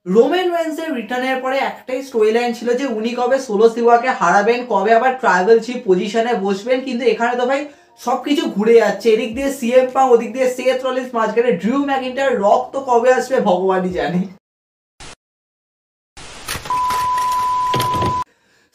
Roman রেন্সের রিটার্নের পরে একটাই স্টোরি লাইন ছিল যে উনি কবে সোলো সিকোয়াকে হারাবেন, কবে আবার ট্রাইবাল চিফ পজিশনে বসবেন। কিন্তু এখানে তো ভাই সবকিছু ঘুরে যাচ্ছে, এদিক দিয়ে সিএম পাং, ওদিক দিয়ে সেথ রলিন্স, মাঝখানে ড্রিউ ম্যাকিন্টায়ার। রক তো কবে আসবে ভগবানই জানে।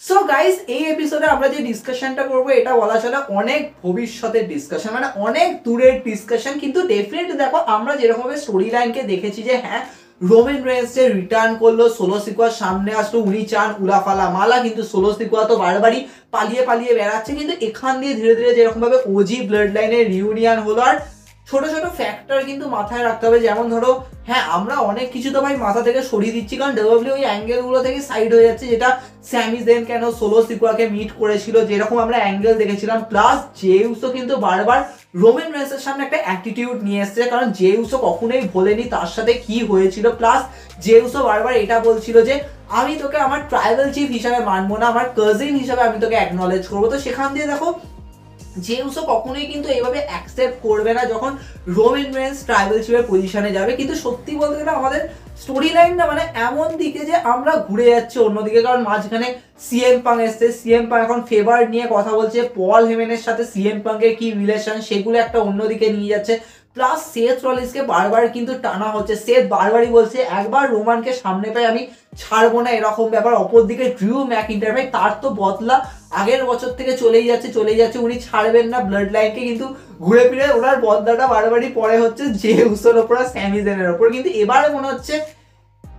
সো গাইস, এই এপিসোডে আমরা যে ডিসকাশনটা করবো এটা বলা চলে অনেক ভবিষ্যতের ডিসকাশন, মানে অনেক দূরের ডিসকাশন। কিন্তু ডেফিনেটলি দেখো, আমরা যেরকম ভাবে স্টোরি লাইনকে দেখেছি যে হ্যাঁ রোমান রেন্স রিটার্ন করলো, সোলো সিকোয়ার সামনে আসলো, উনি চান উলাফালা মালা, কিন্তু সোলো সিকোয়া তো বারবারই পালিয়ে পালিয়ে বেড়াচ্ছে। কিন্তু এখান দিয়ে ধীরে ধীরে যেরকম ভাবে ওজি ব্লাড লাইনের রিউনিয়ন হলো। আর ছোট ছোট ফ্যাক্টর কিন্তু মাথায় রাখতে হবে, যেমন ধরো হ্যাঁ আমরা অনেক কিছু তো ভাই মাথা থেকে সরিয়ে দিচ্ছি, কারণ ডব্লিউডাব্লিউ ওই অ্যাঙ্গেলগুলো থেকে সাইড হয়ে যাচ্ছে, যেটা স্যামি জেন কেন সোলো সিকোয়াকে মিট করেছিল, যেরকম আমরা অ্যাঙ্গেল দেখেছিলাম। প্লাস জেউসও কিন্তু বারবার রোমান রেন্সের সামনে একটা অ্যাটিটিউড নিয়ে এসছে, কারণ জেউসও কখনোই ভোলেনি তার সাথে কি হয়েছিল। প্লাস জেউসও বারবার এটা বলছিল যে আমি তোকে আমার ট্রাইবাল চিফ হিসাবে মানবো না, আমার কাজিন হিসাবে আমি তোকে অ্যাকনলেজ করবো। তো সেখান দিয়ে দেখো জেউসও কখনোই কিন্তু এইভাবে অ্যাকসেপ্ট করবে না যখন রোমান রেন্স ট্রাইবাল চিফের পজিশনে যাবে। কিন্তু সত্যি বলতে গেলে আমাদের স্টোরি লাইনটা মানে এমন দিকে যে আমরা ঘুরে যাচ্ছি অন্যদিকে, কারণ মাঝখানে সিএম পাং এসছে, সিএম পাং এখন ফেভার নিয়ে কথা বলছে, পল হেমেনের সাথে সিএম পাংয়ের কি রিলেশন সেগুলো একটা অন্যদিকে নিয়ে যাচ্ছে। প্লাস সেথ রলিন্সকে বারবার কিন্তু টানা হচ্ছে, সেথ বারবারই বলছে একবার রোমানকে সামনে পাই আমি ছাড়বো না, এরকম ব্যাপার। অপরদিকে ড্রিউ ম্যাকিন্টায়ার ভাই তার তো বদলা আগের বছর থেকে চলেই যাচ্ছে, উনি ছাড়বেন না ব্লাড লাইনকে। কিন্তু ঘুরে ফিরে ওনার বদলাটা বারবারই পরে হচ্ছে জেউসের ওপর আর স্যামি জেনের ওপর। কিন্তু এবারে মনে হচ্ছে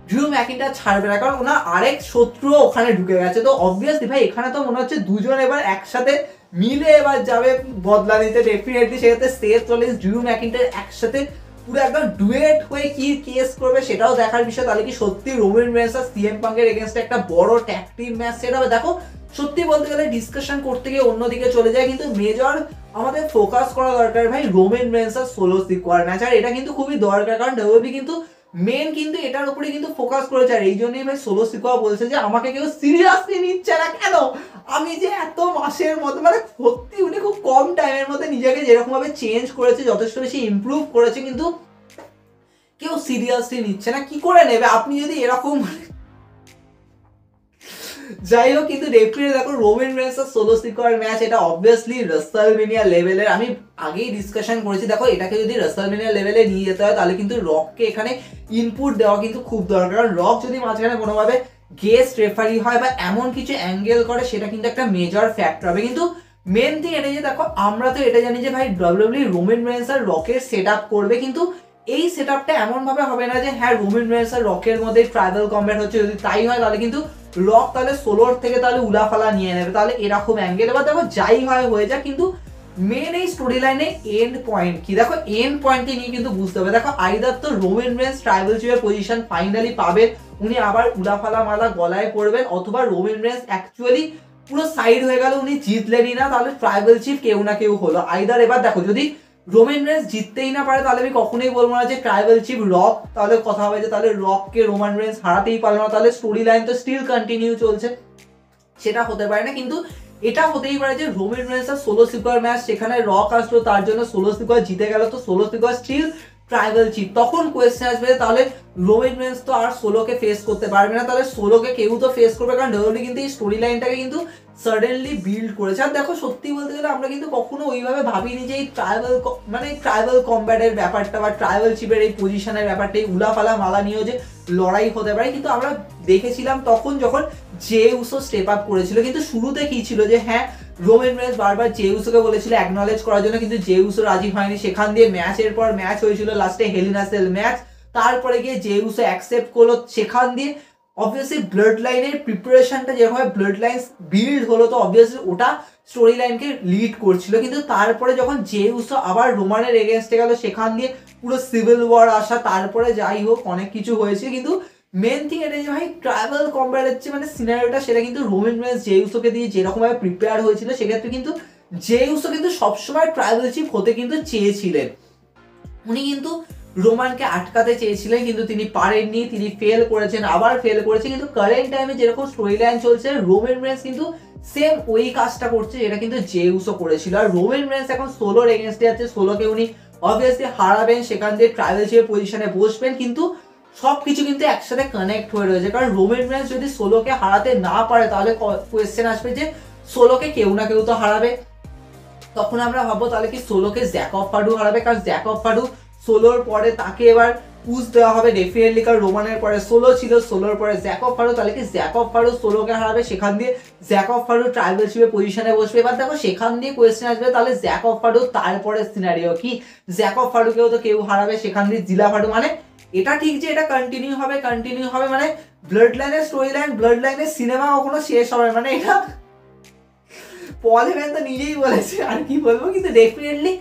ড্রিউ ম্যাকিন্টায়ার ছাড়বে না, কারণ ওনার আরেক শত্রু ওখানে ঢুকে গেছে। তো অবভিয়াসলি ভাই এখানে তো মনে হচ্ছে দুজন এবার একসাথে মিলে এবার যাবে বদলা নিতে। ডেফিনেটলি সেক্ষেত্রে সেথ রলিন্স ড্রিউ ম্যাকিন্টায়ার একসাথে পুরো একদম ডুয়েট হয়ে কি কেস করবে সেটাও দেখার বিষয়। তাহলে কি সত্যি রোমান রেন্স আর সিএম পাঙ্কের এগেইনস্টে একটা বড় ট্যাগ টিম ম্যাচ সেট হবে? দেখো সত্যি বলতে গেলে ডিসকাশন করতে গিয়ে অন্যদিকে চলে যায়, কিন্তু মেজর আমাদের ফোকাস করা দরকার ভাই রোমান রেন্স আর সোলো সিকোয়ার ম্যাচ। আর এটা কিন্তু খুবই দরকার, কারণ ডব্লিউডাব্লিউ কিন্তু মেন কিন্তু এটার উপরে কিন্তু ফোকাস করেছে। আর এই জন্যই ভাই সোলো সিকোয়া বলছে যে আমাকে কেউ সিরিয়াসলি নিচ্ছে না কেন, আমি যে এত মাসের মধ্যে, মানে সত্যি উনি খুব কম টাইমের মধ্যে নিজেকে যেরকম ভাবে চেঞ্জ করেছে, যথেষ্ট বেশি ইমপ্রুভ করেছে, কিন্তু কেউ সিরিয়াসলি নিচ্ছে না। কি করে নেবে আপনি যদি এরকম যাই হোক। কিন্তু ডেফিনেটলি দেখো রোমান রেন্স আর সোলো সিকোয়ার ম্যাচ এটা অবভিয়াসলি রাসেলমেনিয়া লেভেলের। আমি আগেই ডিসকাশন করেছি, দেখো এটাকে যদি রাসেলমেনিয়া লেভেলে নিয়ে যেতে হয় তাহলে কিন্তু রককে এখানে ইনপুট দেওয়া কিন্তু খুব দরকার। কারণ রক যদি মাঝখানে কোনোভাবে গেস্ট রেফারি হয় বা এমন কিছু অ্যাঙ্গেল করে সেটা কিন্তু একটা মেজর ফ্যাক্টর হবে। কিন্তু মেন থিং এটা যে দেখো আমরা তো এটা জানি যে ভাই ডব্লিউডাব্লিউ রোমান রেন্স আর রকের সেট আপ করবে, কিন্তু এই সেট আপটা এমন ভাবে হবে না যে হ্যাঁ রোমান রেন্স আর রকের মধ্যে ট্রাইবাল কম্ব্যাট হচ্ছে। যদি তাই হয় তাহলে কিন্তু রক তাহলে সোলোর থেকে তাহলে উলাফালা নিয়ে নেবে, তাহলে এরকম অ্যাঙ্গেল। এবার দেখো যাই হয় হয়ে যায়, কিন্তু মেন এই স্টোরি লাইনে এন্ড পয়েন্ট কি, দেখো এন্ড পয়েন্টকে নিয়ে কিন্তু বুঝতে হবে। দেখো আইদার তো রোমান রেন্স ট্রাইবাল চিফের পজিশন ফাইনালি পাবেন, উনি আবার উলাফালা মালা গলায় পড়বেন, অথবা রোমান রেন্স অ্যাকচুয়ালি পুরো সাইড হয়ে গেল, উনি জিতলেনই না, তাহলে ট্রাইবাল চিফ কেউ না কেউ হলো। আইদার এবার দেখো যদি রোমান রেন্স জিততেই না পারে তাহলে আমি কখনোই বলবো না যে ট্রাইবাল চিফ রক, তাহলে কথা হবে যে তাহলে রককে রোমান রেন্স হারাতেই পারলো না, তাহলে স্টোরি লাইন তো স্টিল কন্টিনিউ চলছে, সেটা হতে পারে না। কিন্তু এটা হতেই পারে যে রোমান রেন্স আর সোলো সিকোয়ার ম্যাচ, সেখানে রক আসলো, তার জন্য সোলো সিকোয়ার জিতে গেল, তো সোলো সিকোয়ার স্টিল ট্রাইবাল চিফ। তখন কোয়েশ্চেন আসবে তাহলে রোমান রেন্স তো আর সোলোকে ফেস করতে পারবে না, তাহলে সোলোকে কেউ তো ফেস করবে, কারণ ডব্লিউডাব্লিউ কিন্তু এই স্টোরি লাইনটাকে কিন্তু সাডেনলি বিল্ড করেছে। আর দেখো সত্যি বলতে গেলে আমরা কিন্তু কখনো ওইভাবে ভাবিনি যে এই ট্রাইবাল কম্ব্যাটের ব্যাপারটা বা ট্রাইবাল চিফের এই পজিশনের ব্যাপারটা, এই উলাফালা মালা নিয়েও যে লড়াই হতে পারে। কিন্তু আমরা দেখেছিলাম তখন যখন জেউসো স্টেপ আপ করেছিল, কিন্তু শুরুতে কি ছিল যে হ্যাঁ রোমান রেন্স বারবার জেউসোকে বলেছিল অ্যাকনলেজ করার জন্য, কিন্তু জেউসো রাজি হয়নি। সেখান দিয়ে ম্যাচের পর ম্যাচ হয়েছিল, লাস্টে হেল ইন আ সেল ম্যাচ, তারপরে গিয়ে জেউসো অ্যাকসেপ্ট করলো। সেখান দিয়ে অবভিয়াসলি ব্লাড লাইনের প্রিপারেশনটা যেভাবে ব্লাড লাইন বিল্ড হলো, তো অবভিয়াসলি ওটা স্টোরি লাইনকে লিড করছিল। কিন্তু তারপরে যখন জেউসো আবার রোমানের এগেনস্টে গেল, সেখান দিয়ে পুরো সিভিল ওয়ার আসা, তারপরে যাই হোক অনেক কিছু হয়েছে। কিন্তু মেন থিং এটা যে ভাই ট্রাইবাল কম্ব্যাট হচ্ছে মানে সিনারিওটা, সেটা কিন্তু রোমান রেন্স জেউসোকে দিয়ে যেরকম ভাবে প্রিপেয়ার হয়েছিল, সেক্ষেত্রে কিন্তু জেউসো কিন্তু সবসময় ট্রাইবাল চিফ হতে কিন্তু চেয়েছিলেন। উনি কিন্তু রোমানকে আটকাতে চেয়েছিলেন, কিন্তু তিনি পারেননি, তিনি ফেল করেছেন, আবার ফেল করেছেন। কিন্তু কারেন্ট টাইমে যেরকম স্টোরি লাইন চলছে, রোমান রেন্স কিন্তু সেম ওই কাজটা করছে যেটা কিন্তু জেউসো করেছিল। আর রোমান রেন্স এখন সোলোর এগেনস্টে যাচ্ছে, সোলোকে উনি অবভিয়াসলি হারাবেন, সেখান দিয়ে ট্রাইবাল চিফের পজিশনে বসবেন। কিন্তু সবকিছু কিন্তু একসাথে কানেক্ট হয়ে রয়েছে। কারণ রোমান রেন্স যদি সোলোকে হারাতে না পারে তাহলে কোয়েশ্চেন আসবে যে সোলোকে কেউ না কেউ তো হারাবে। তখন আমরা ভাববো তাহলে কি সোলোকে জ্যাকব ফাডু হারাবে, কারণ জ্যাকব ফাডু সোলোর পরে তাকে এবার পুশ দেওয়া হবে ডেফিনেটলি, কারণ রোমানের পরে সোলো ছিল, সোলোর পরে জ্যাকব ফাডু, তাহলে কি জ্যাকব ফাডু সোলোকে হারাবে, সেখান দিয়ে জ্যাকব ফাডু ট্রাইবেলশিপে পজিশনে বসবে। এবার দেখো সেখান দিয়ে কোয়েশ্চেন আসবে তাহলে জ্যাকব ফাডু তারপরে সিনারিও কি, জ্যাকব ফাডুকেও তো কেউ হারাবে, সেখান দিয়ে জিলা ফাডু। মানে এটা ঠিক যে এটা কন্টিনিউ হবে মানে ব্লাড লাইনের স্টোরি লাইন, ব্লাড লাইনের সিনেমা কখনো শেষ হবে, মানে এটা পল হেভেন তো নিজেই বলেছে, আর কি বলবো। কিন্তু ডেফিনেটলি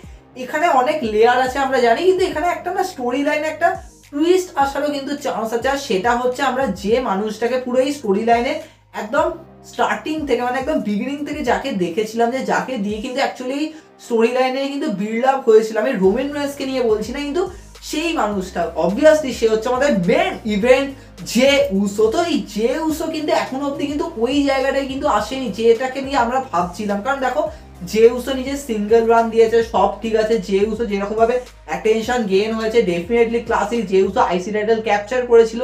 এখানে অনেক লেয়ার আছে আমরা জানি, কিন্তু এখানে একটা না স্টোরি লাইনে একটা টুইস্ট আসারও কিন্তু চান্স আছে। আর সেটা হচ্ছে আমরা যে মানুষটাকে পুরো এই স্টোরি লাইনে একদম স্টার্টিং থেকে মানে একদম বিগিনিং থেকে যাকে দেখেছিলাম, যে যাকে দিয়ে কিন্তু অ্যাকচুয়ালি স্টোরি লাইনে কিন্তু বিল্ড আপ হয়েছিল, আমি রোমান রেন্সকে নিয়ে বলছি না, কিন্তু সেই মানুষটা অবভিয়াসলি সে হচ্ছে আমাদের মেন ইভেন্ট জে উসো। তো এই জে উসো কিন্তু এখনো অব্দি কিন্তু ওই জায়গাটায় কিন্তু আসেনি যেটাকে নিয়ে আমরা ভাবছিলাম। কারণ দেখো জে উসো নিজে সিঙ্গেল রান দিয়েছে, সব ঠিক আছে, জে উসো যেরকম ভাবে অ্যাটেনশন গেইন হয়েছে, ডেফিনেটলি ক্লাসিক জে উসো আইসি টাইটেল ক্যাপচার করেছিল,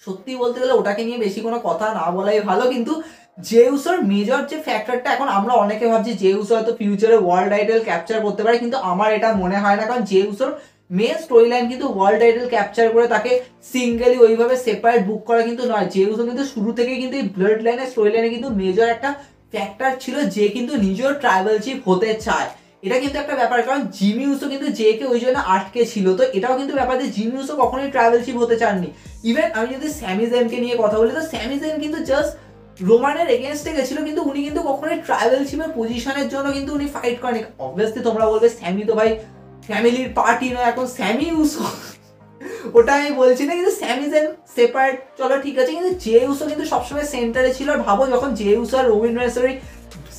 সত্যি বলতে গেলে ওটাকে নিয়ে বেশি কোনো কথা না বলাই ভালো। কিন্তু জে উসোর মেজর যে ফ্যাক্টরটা, এখন আমরা অনেকে ভাবছি জে উসো হয়তো ফিউচারে ওয়ার্ল্ড টাইটেল ক্যাপচার করতে পারে, কিন্তু আমার এটা মনে হয় না। কারণ জে উসোর মেন স্টোরি লাইন কিন্তু ওয়ার্ল্ড টাইটেল ক্যাপচার করে তাকে সিঙ্গেলি ওইভাবে সেপারেট বুক করা কিন্তু নয়। জে উসো কিন্তু শুরু থেকে কিন্তু এই ব্লাড লাইনের স্টোরি লাইনে কিন্তু মেজর একটা ফ্যাক্টর ছিল, যে কিন্তু নিজের ট্রাইবাল চিফ হতে চায়, এটা কিন্তু একটা ব্যাপার। কারণ জিমি উসো কিন্তু জে কে ওই জন্য আটকে ছিল, তো এটাও কিন্তু ব্যাপার যে জিমি উসো কখনোই ট্রাইবাল চিফ হতে চাননি। ইভেন আমি যদি স্যামি জেনকে নিয়ে কথা বলি, তো স্যামি জেন কিন্তু জাস্ট রোমানের এগেনস্টে গেছিল, কিন্তু উনি কিন্তু কখনোই ট্রাইবাল চিফের পজিশনের জন্য কিন্তু উনি ফাইট করেনি। অবভিয়াসলি তোমরা বলবে স্যামি তো ভাই ফ্যামিলির পার্টি নয়, এখন স্যামি উসো ওটা আমি বলছি না, কিন্তু স্যামি জেন সেপারেট চলো ঠিক আছে, কিন্তু জে উসো কিন্তু সবসময় সেন্টারে ছিল। আর ভাবো যখন জে উসো আর রোমান রেন্সের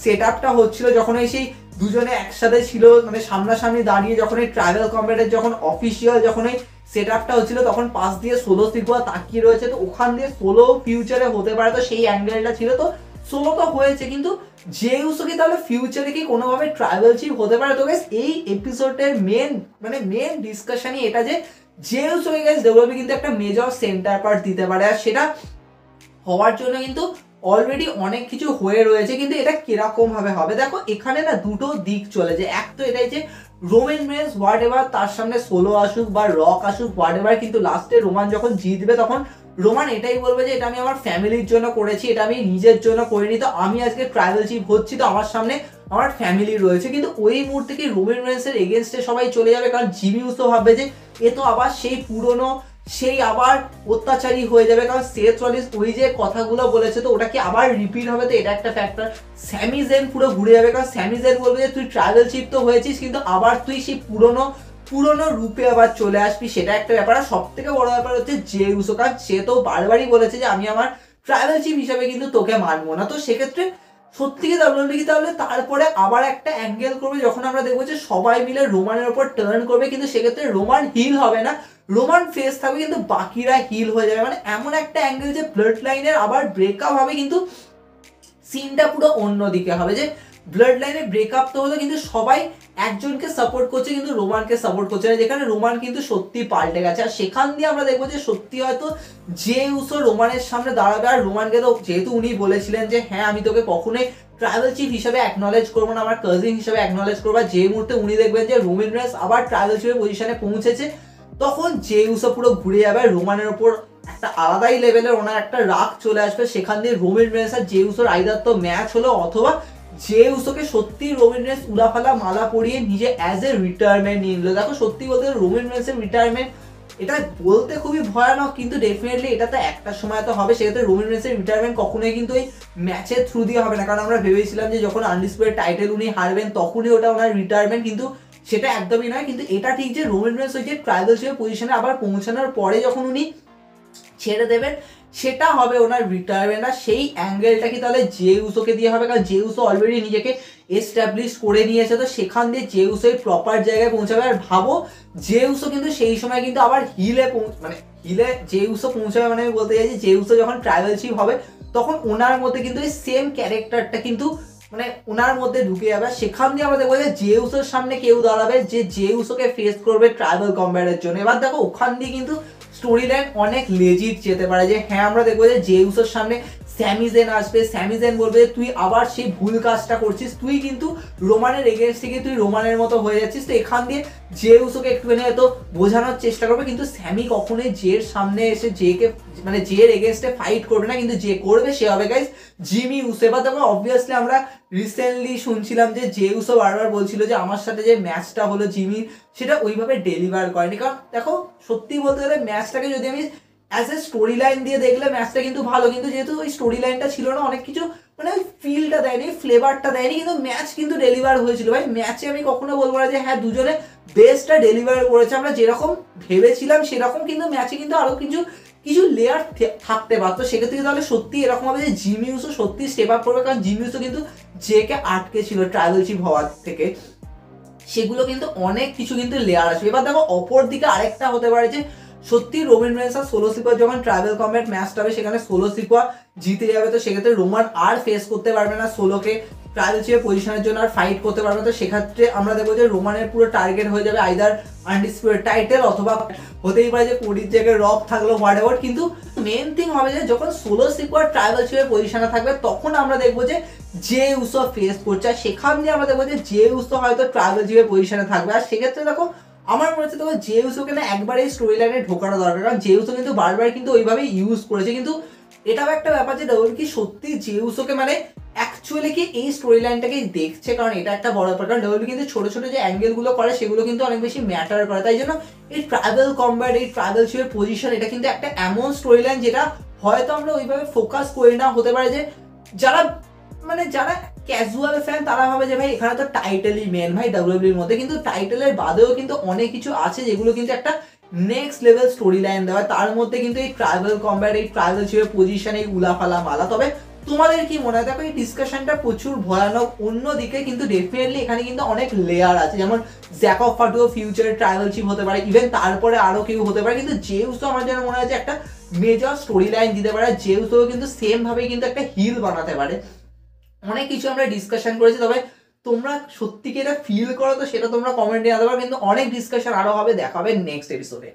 সেট আপটা হচ্ছিল, যখন এই সেই দুজনে একসাথে ছিল মানে সামনাসামনি দাঁড়িয়ে, যখন এই ট্রাইবাল কম্ব্যাটের যখন অফিসিয়াল যখন এই সেট আপটা হচ্ছিল, তখন পাশ দিয়ে সোলো সিকুয়া তাকিয়ে রয়েছে, তো ওখান দিয়ে সোলো ফিউচারে হতে পারে, তো সেই অ্যাঙ্গেলটা ছিল। তো সোলো তো হয়েছে, কিন্তু জে উসো কি তাহলে ফিউচারে কি কোনোভাবে ট্রাইবাল চিফ হতে পারে? তো গাইস এই এপিসোডের মেন ডিসকাশনই এটা যে জে উসো গাইস ডব্লিউডাব্লিউই কিন্তু একটা মেজর সেন্টার পার্ট দিতে পারে, আর সেটা হওয়ার জন্য কিন্তু অলরেডি অনেক কিছু হয়ে রয়েছে। কিন্তু এটা কিরকম ভাবে হবে, দেখো এখানে না দুটো দিক চলে, যে এক তো এটাই যে রোমান রেন্স হোয়াট এভার তার সামনে সোলো আসুক বা রক আসুক হোয়াট এভার, কিন্তু লাস্টে রোমান যখন জিতবে তখন রোমান এটাই বলবে যে এটা আমি আমার ফ্যামিলির জন্য করেছি, এটা আমি নিজের জন্য করিনি, তো আমি আজকে ট্রাইবাল চিফ হচ্ছি, তো আমার সামনে আমার ফ্যামিলি রয়েছে। কিন্তু ওই মুহূর্তে কি রোমান রেন্সের এগেনস্টে সবাই চলে যাবে, কারণ জিমি উসো ভাববে যে এ তো আবার সেই পুরনো সেই আবার অত্যাচারী হয়ে যাবে, কারণ সেথ রলিন্স ওই যে কথাগুলো বলেছে, তো ওটা কি আবার রিপিট হবে, তো এটা একটা ফ্যাক্টর। স্যামি জেন পুরো ঘুরে যাবে, কারণ স্যামি জেন বলবে যে তুই ট্রাইবাল চিফ তো হয়েছিস, কিন্তু আবার তুই সেই পুরনো রূপে আবার চলে আসবি, সেটা একটা ব্যাপার। আর সব থেকে বড় ব্যাপার হচ্ছে জে উসো, কারণ সে তো বারবারই বলেছে যে আমি আমার ট্রাইবাল চিফ হিসাবে কিন্তু তোকে মানবো না। তো সেক্ষেত্রে সত্যি ডাব্লিউডাব্লিউ তাহলে তারপরে আবার একটা অ্যাঙ্গেল করবে, যখন আমরা দেখবো যে সবাই মিলে রোমানের উপর টার্ন করবে, কিন্তু সেক্ষেত্রে রোমান হিল হবে না, রোমান ফেস থাকবে, কিন্তু বাকিরা হিল হয়ে যাবে। মানে এমন একটা অ্যাঙ্গেল যে ব্লাড লাইনের আবার ব্রেকআপ হবে, কিন্তু সিনটা পুরো অন্যদিকে হবে, যে ব্লাড লাইনে ব্রেকআপ তো হলো, কিন্তু সবাই একজনকে সাপোর্ট করছে, কিন্তু রোমানকে সাপোর্ট করছে না, যেখানে রোমান কিন্তু সত্যি পাল্টে গেছে। আর সেখান দিয়ে আমরা দেখবো যে সত্যি হয়তো জে উসো রোমানের সামনে দাঁড়াবে, আর রোমানকে তো যেহেতু উনি বলেছিলেন যে হ্যাঁ আমি তোকে কখনোই ট্রাইবাল চিফ হিসেবে অ্যাকনলেজ করবো না, আমার কাজিন হিসেবে অ্যাকনলেজ করবো, যে মুহূর্তে উনি দেখবেন যে রোমান রেন্স আবার ট্রাইবাল চিফের পজিশনে পৌঁছেছে, তখন জে উসো পুরো ঘুরে যাবে, রোমানের ওপর একটা আলাদাই লেভেলের ওনার একটা রাগ চলে আসবে। সেখান দিয়ে রোমান রেন্স আর জে উসোর আইদার তো ম্যাচ হলো, অথবা জে উসোকে সত্যি রোমান রেন্স উড়াফালা মালা পরিয়ে নিজে অ্যাজ এ রিটায়ারমেন্ট নিয়ে নিল। দেখো সত্যি বলতে রোমান রেন্সের রিটায়ারমেন্ট এটা বলতে খুবই ভয়ানক, কিন্তু ডেফিনেটলি এটা তো একটা সময় তো হবে। সেক্ষেত্রে রোমান রেন্সের রিটায়ারমেন্ট কখনোই কিন্তু ওই ম্যাচের থ্রু দিয়ে হবে না, কারণ আমরা ভেবেছিলাম যে যখন আনডিসপুটেড টাইটেল উনি হারবেন তখনই ওটা ওনার রিটায়ারমেন্ট, কিন্তু সেটা একদমই নয়। কিন্তু এটা ঠিক যে রোমান রেন্স ওই যে ট্রাইবাল চিফের পজিশনে আবার পৌঁছানোর পরে যখন উনি ছেড়ে দেবেন সেটা হবে ওনার রিটায়ারমেন্ট। আর সেই অ্যাঙ্গেলটা কি তাহলে জে উসোকে দিয়ে হবে, কারণ জে উসো অলরেডি নিজেকে এস্টাবলিশ করে নিয়েছে, তো সেখান দিয়ে জে উসো প্রপার জায়গায় পৌঁছাবে। আর ভাবো জে উসো কিন্তু সেই সময় কিন্তু আবার হিলে জে উসো পৌঁছাবে, মানে আমি বলতে চাইছি জে উসো যখন ট্রাইবাল চিফ হবে তখন ওনার মধ্যে কিন্তু এই সেম ক্যারেক্টারটা কিন্তু মানে ওনার মধ্যে ঢুকে যাবে। সেখান দিয়ে আমরা দেখবো যে জে উসোর সামনে কেউ দাঁড়াবে যে জে উসোকে ফেস করবে ট্রাইবাল কম্ব্যাটের জন্য। এবার দেখো ওখান দিয়ে কিন্তু স্টোরি লাইন অনেক লেজিট যেতে পারে, যে হ্যাঁ আমরা দেখবো যে জেউসের সামনে স্যামি জেন আসবে, স্যামি জেন বলবে যে তুই আবার সেই ভুল কাজটা করছিস, তুই কিন্তু রোমানের এগেনস্ট থেকে তুই রোমানের মতো হয়ে যাচ্ছিস। তো এখান দিয়ে জেউসকে একটুখানি হয়তো বোঝানোর চেষ্টা করবে, কিন্তু স্যামি কখনোই জের সামনে এসে জেকে মানে জের এগেনস্টে ফাইট করবে না, কিন্তু যে করবে সে হবে গাইস জিমি উসো। এবার দেখো অবভিয়াসলি আমরা রিসেন্টলি শুনছিলাম যে জেউসো বারবার বলছিল যে আমার সাথে যে ম্যাচটা হলো জিমির, সেটা ওইভাবে ডেলিভার করেনি। কারণ দেখো সত্যি বলতে গেলে ম্যাচটাকে যদি আমি অ্যাজ এ স্টোরি লাইন দিয়ে দেখলে ম্যাচটা কিন্তু ভালো, কিন্তু যেহেতু ওই স্টোরি লাইনটা ছিল না, অনেক কিছু মানে ওই ফিলটা দেয়নি, ফ্লেভারটা দেয়নি, কিন্তু ম্যাচ কিন্তু ডেলিভার হয়েছিল ভাই। ম্যাচে আমি কখনো বলবো না যে হ্যাঁ দুজনে বেস্টটা ডেলিভার করেছে, আমরা যেরকম ভেবেছিলাম সেরকম, কিন্তু ম্যাচে কিন্তু আরো কিছু কিছু লেয়ার থাকতে পারতো। সেক্ষেত্রে তাহলে সত্যি এরকম হবে যে জিমি উসো সত্যি স্টেপ আপ করবে, কারণ জিমি উসো কিন্তু জেকে আটকে ছিল ট্রাইবাল চিফ হওয়ার থেকে, সেগুলো কিন্তু অনেক কিছু কিন্তু লেয়ার আসবে। এবার দেখো অপর দিকে আরেকটা হতে পারে যে সত্যি রোমান রেন্স আর সোলো সিকোয়া যখন ট্রাইবাল কম্ব্যাট ম্যাচটা হবে সেখানে সোলো সিকোয়া জিতে যাবে, তো সেক্ষেত্রে রোমান আর ফেস করতে পারবে না সোলোকে, ট্রাইবাল চিফের পজিশনের জন্য আর ফাইট করতে পারবে না। তো সেক্ষেত্রে আমরা দেখবো যে রোমানের পুরো টার্গেট হয়ে যাবে আইদার আনডিসপিউটেড টাইটেল, অথবা হতেই পারে যে কোডির জায়গায় রক থাকলো হোয়াট এভার। কিন্তু মেন থিং হবে যে যখন সোলো সিকোয়া ট্রাইবাল চিফের পজিশনে থাকবে তখন আমরা দেখবো যে জে উসো ফেস করছে, আর সেখান দিয়ে আমরা দেখবো যে জে উসো হয়তো ট্রাইবাল চিফের পজিশনে থাকবে। আর সেক্ষেত্রে দেখো আমার মনে হচ্ছে দেখো জে উসোকে না একবার এই স্টোরি লাইনে ঢোকানো দরকার, কারণ জে উসো কিন্তু বারবার কিন্তু ওইভাবে ইউজ করেছে। কিন্তু এটাও একটা ব্যাপার যে ডব্লিউ কি সত্যি জে উসোকে মানে অ্যাকচুয়ালি কি এই স্টোরি লাইনটাকে দেখছে, কারণ এটা একটা বড় ব্যাপার। কারণ ডব্লিউ কিন্তু ছোট ছোট যে অ্যাঙ্গেলগুলো করে সেগুলো কিন্তু অনেক বেশি ম্যাটার করে, তাই জন্য এই ট্রাইবাল কম্ব্যাট, এই ট্রাইবাল চিফের পজিশন, এটা কিন্তু একটা এমন স্টোরি লাইন যেটা হয়তো আমরা ওইভাবে ফোকাস করি না। হতে পারে যে যারা মানে যারা ক্যাজুয়াল ফ্যান তারা ভাবে যে ভাই এখানে তো টাইটেলই মেন ভাই ডাব্লিউডাব্লিউর মধ্যে, কিন্তু টাইটেলের বাদেও কিন্তু অনেক কিছু আছে যেগুলো কিন্তু একটা নেক্সট লেভেল স্টোরি লাইন দেওয়া, তার মধ্যে কিন্তু এই ট্রাইবাল কম্ব্যাট, এই ট্রাইবাল চিফের পজিশন, এই উলাফালা মালা। তবে তোমাদের কি মনে হয়? দেখো এই ডিসকাশনটা প্রচুর ভয়ানক, অন্যদিকে কিন্তু ডেফিনেটলি এখানে কিন্তু অনেক লেয়ার আছে, যেমন জ্যাক অফ ফাটুও ফিউচারে ট্রাইবাল চিফ হতে পারে, ইভেন তারপরে আরো কেউ হতে পারে, কিন্তু জেউসও আমার যেন মনে হয় যে একটা মেজর স্টোরি লাইন দিতে পারে, জেউসও কিন্তু সেম ভাবে কিন্তু একটা হিল বানাতে পারে। অনেক কিছু আমরা ডিসকাশন করেছি, তবে তোমরা সত্যি কি এটা ফিল করো তো সেটা তোমরা কমেন্টে জানাতে পারো, কিন্তু অনেক ডিসকাশন আরো হবে, দেখা হবে নেক্সট এপিসোডে।